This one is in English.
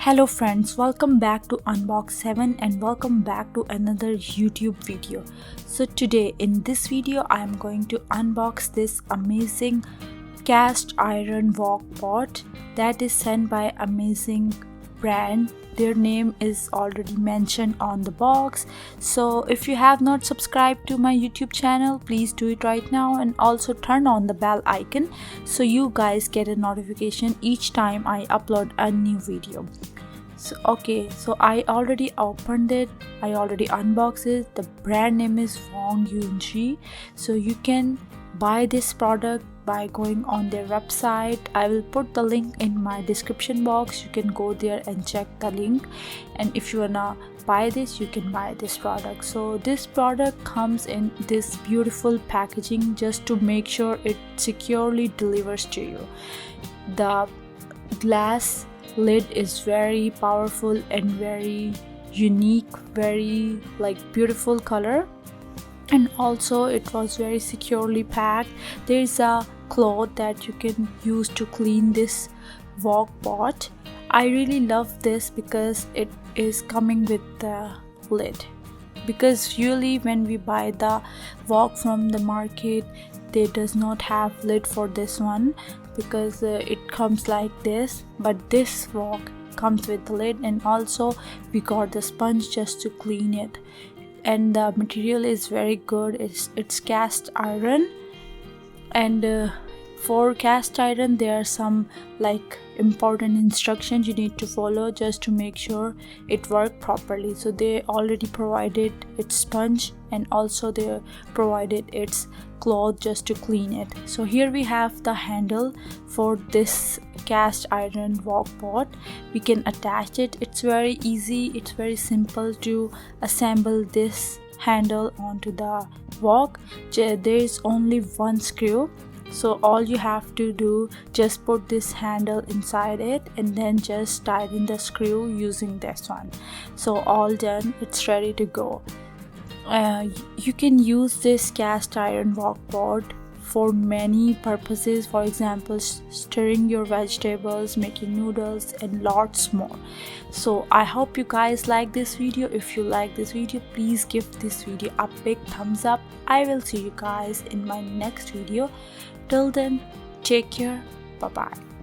Hello friends, welcome back to Unbox Heaven and welcome back to another YouTube video. So today in this video I am going to unbox this amazing cast iron wok pot that is sent by amazing brand. Their name is already mentioned on the box. So if you have not subscribed to my YouTube channel, please do it right now and also turn on the bell icon so you guys get a notification each time I upload a new video. So I already opened it, I already unboxed it. The brand name is Wong. So you can buy this product by going on their website. I will put the link in my description box. You can go there and check the link, and if you wanna buy this, you can buy this product. So this product comes in this beautiful packaging just to make sure it securely delivers to you. The glass lid is very powerful and very unique, very beautiful color, and also it was very securely packed. There is a cloth that you can use to clean this wok pot. I really love this because it is coming with the lid, because usually when we buy the wok from the market, they does not have lid for this one because it comes like this, but this wok comes with the lid, and also we got the sponge just to clean it. And the material is very good. It's cast iron, and for cast iron there are some important instructions you need to follow just to make sure it works properly. So they already provided its sponge and also they provided its cloth just to clean it. So here we have the handle for this cast iron wok pot. We can attach it. It's very easy, it's very simple to assemble this handle onto the wok. There is only one screw, so all you have to do, just put this handle inside it and then just tighten the screw using this one. So all done, it's ready to go. You can use this cast iron wok pot for many purposes, for example stirring your vegetables, making noodles, and lots more. So I hope you guys like this video. If you like this video, please give this video a big thumbs up. I will see you guys in my next video. Till then, take care, bye bye.